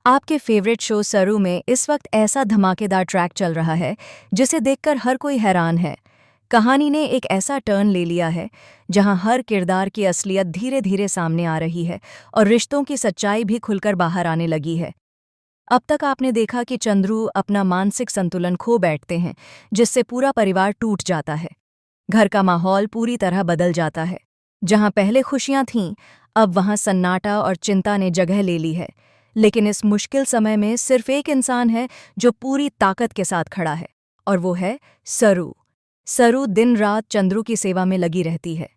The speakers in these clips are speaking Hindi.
आपके फेवरेट शो सरू में इस वक्त ऐसा धमाकेदार ट्रैक चल रहा है जिसे देखकर हर कोई हैरान है। कहानी ने एक ऐसा टर्न ले लिया है जहां हर किरदार की असलियत धीरे धीरे सामने आ रही है और रिश्तों की सच्चाई भी खुलकर बाहर आने लगी है। अब तक आपने देखा कि चंद्रू अपना मानसिक संतुलन खो बैठते हैं, जिससे पूरा परिवार टूट जाता है। घर का माहौल पूरी तरह बदल जाता है। जहां पहले खुशियां थीं, अब वहां सन्नाटा और चिंता ने जगह ले ली है। लेकिन इस मुश्किल समय में सिर्फ एक इंसान है जो पूरी ताकत के साथ खड़ा है, और वो है सरू। सरू दिन रात चंद्रू की सेवा में लगी रहती है।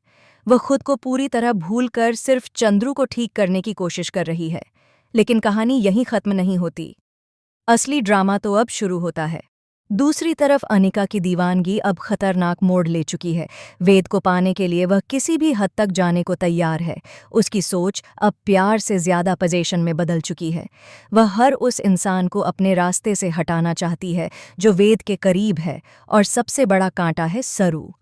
वह खुद को पूरी तरह भूलकर सिर्फ चंद्रू को ठीक करने की कोशिश कर रही है। लेकिन कहानी यहीं खत्म नहीं होती। असली ड्रामा तो अब शुरू होता है। दूसरी तरफ अनिका की दीवानगी अब खतरनाक मोड़ ले चुकी है। वेद को पाने के लिए वह किसी भी हद तक जाने को तैयार है। उसकी सोच अब प्यार से ज्यादा पोजीशन में बदल चुकी है। वह हर उस इंसान को अपने रास्ते से हटाना चाहती है जो वेद के करीब है, और सबसे बड़ा कांटा है सरू।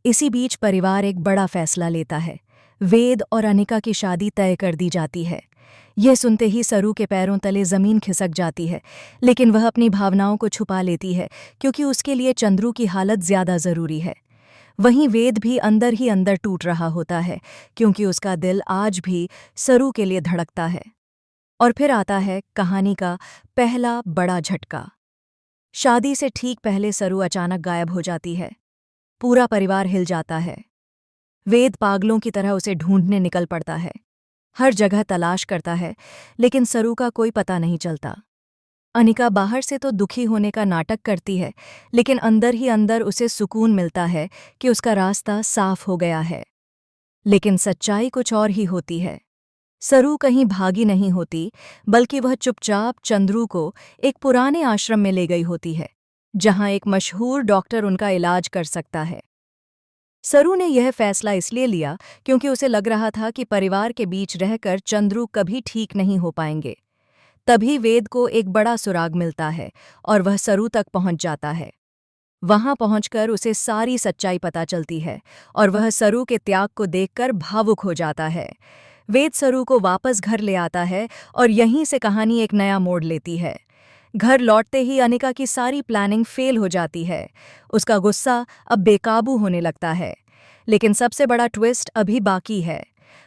इसी बीच परिवार एक बड़ा फैसला लेता है। वेद और अनिका की शादी तय कर दी जाती है। यह सुनते ही सरू के पैरों तले जमीन खिसक जाती है, लेकिन वह अपनी भावनाओं को छुपा लेती है क्योंकि उसके लिए चंद्रू की हालत ज्यादा जरूरी है। वहीं वेद भी अंदर ही अंदर टूट रहा होता है, क्योंकि उसका दिल आज भी सरू के लिए धड़कता है। और फिर आता है कहानी का पहला बड़ा झटका। शादी से ठीक पहले सरू अचानक गायब हो जाती है। पूरा परिवार हिल जाता है। वेद पागलों की तरह उसे ढूंढने निकल पड़ता है। हर जगह तलाश करता है, लेकिन सरू का कोई पता नहीं चलता। अनिका बाहर से तो दुखी होने का नाटक करती है, लेकिन अंदर ही अंदर उसे सुकून मिलता है कि उसका रास्ता साफ हो गया है। लेकिन सच्चाई कुछ और ही होती है। सरू कहीं भागी नहीं होती, बल्कि वह चुपचाप चंद्रू को एक पुराने आश्रम में ले गई होती है, जहां एक मशहूर डॉक्टर उनका इलाज कर सकता है। सरू ने यह फैसला इसलिए लिया क्योंकि उसे लग रहा था कि परिवार के बीच रहकर चंद्रू कभी ठीक नहीं हो पाएंगे। तभी वेद को एक बड़ा सुराग मिलता है और वह सरू तक पहुंच जाता है। वहां पहुंचकर उसे सारी सच्चाई पता चलती है और वह सरू के त्याग को देखकर भावुक हो जाता है। वेद सरू को वापस घर ले आता है और यहीं से कहानी एक नया मोड़ लेती है। घर लौटते ही अनिका की सारी प्लानिंग फेल हो जाती है। उसका गुस्सा अब बेकाबू होने लगता है। लेकिन सबसे बड़ा ट्विस्ट अभी बाकी है।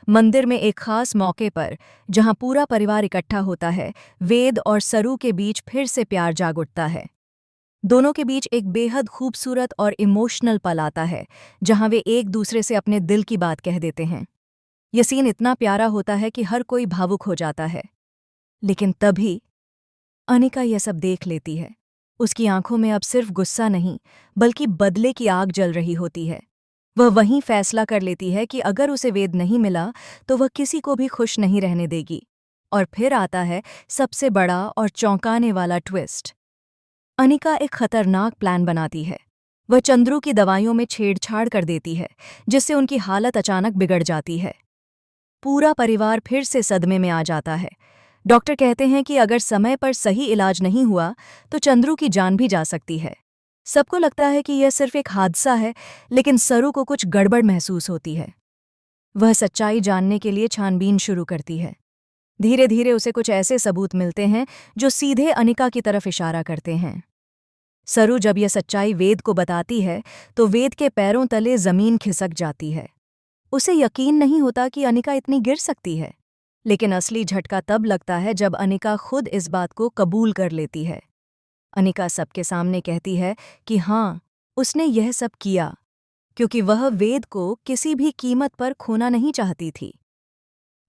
मंदिर में एक खास मौके पर, जहां पूरा परिवार इकट्ठा होता है, वेद और सरू के बीच फिर से प्यार जाग उठता है। दोनों के बीच एक बेहद खूबसूरत और इमोशनल पल आता है, जहां वे एक दूसरे से अपने दिल की बात कह देते हैं। यह सीन इतना प्यारा होता है कि हर कोई भावुक हो जाता है। लेकिन तभी अनिका यह सब देख लेती है। उसकी आंखों में अब सिर्फ गुस्सा नहीं, बल्कि बदले की आग जल रही होती है। वह वहीं फैसला कर लेती है कि अगर उसे वेद नहीं मिला तो वह किसी को भी खुश नहीं रहने देगी। और फिर आता है सबसे बड़ा और चौंकाने वाला ट्विस्ट। अनिका एक खतरनाक प्लान बनाती है। वह चंद्रू की दवाइयों में छेड़छाड़ कर देती है, जिससे उनकी हालत अचानक बिगड़ जाती है। पूरा परिवार फिर से सदमे में आ जाता है। डॉक्टर कहते हैं कि अगर समय पर सही इलाज नहीं हुआ तो चंद्रू की जान भी जा सकती है। सबको लगता है कि यह सिर्फ एक हादसा है, लेकिन सरू को कुछ गड़बड़ महसूस होती है। वह सच्चाई जानने के लिए छानबीन शुरू करती है। धीरे धीरे उसे कुछ ऐसे सबूत मिलते हैं जो सीधे अनिका की तरफ इशारा करते हैं। सरू जब यह सच्चाई वेद को बताती है तो वेद के पैरों तले जमीन खिसक जाती है। उसे यकीन नहीं होता कि अनिका इतनी गिर सकती है। लेकिन असली झटका तब लगता है जब अनिका खुद इस बात को कबूल कर लेती है। अनिका सबके सामने कहती है कि हाँ, उसने यह सब किया क्योंकि वह वेद को किसी भी कीमत पर खोना नहीं चाहती थी।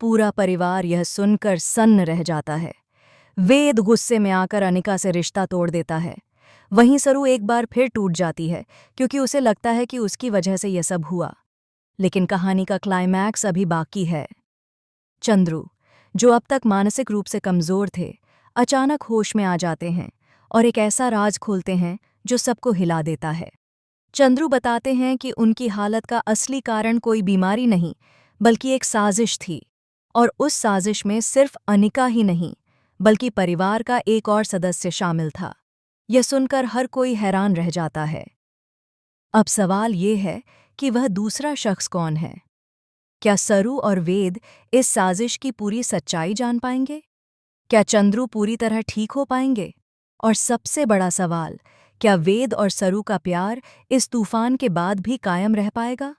पूरा परिवार यह सुनकर सन्न रह जाता है। वेद गुस्से में आकर अनिका से रिश्ता तोड़ देता है। वहीं सरू एक बार फिर टूट जाती है, क्योंकि उसे लगता है कि उसकी वजह से यह सब हुआ। लेकिन कहानी का क्लाइमैक्स अभी बाकी है। चंद्रू, जो अब तक मानसिक रूप से कमजोर थे, अचानक होश में आ जाते हैं और एक ऐसा राज खोलते हैं जो सबको हिला देता है। चंद्रू बताते हैं कि उनकी हालत का असली कारण कोई बीमारी नहीं, बल्कि एक साजिश थी, और उस साजिश में सिर्फ अनिका ही नहीं, बल्कि परिवार का एक और सदस्य शामिल था। यह सुनकर हर कोई हैरान रह जाता है। अब सवाल ये है कि वह दूसरा शख्स कौन है? क्या सरू और वेद इस साजिश की पूरी सच्चाई जान पाएंगे? क्या चंद्रू पूरी तरह ठीक हो पाएंगे? और सबसे बड़ा सवाल, क्या वेद और सरू का प्यार इस तूफान के बाद भी कायम रह पाएगा?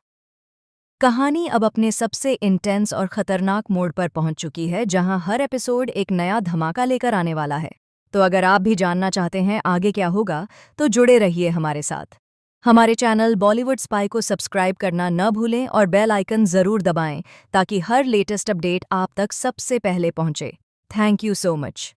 कहानी अब अपने सबसे इंटेंस और खतरनाक मोड़ पर पहुंच चुकी है, जहां हर एपिसोड एक नया धमाका लेकर आने वाला है। तो अगर आप भी जानना चाहते हैं आगे क्या होगा, तो जुड़े रहिए हमारे साथ। हमारे चैनल बॉलीवुड स्पाई को सब्सक्राइब करना न भूलें और बेल आइकन जरूर दबाएं ताकि हर लेटेस्ट अपडेट आप तक सबसे पहले पहुंचे। Thank you so much.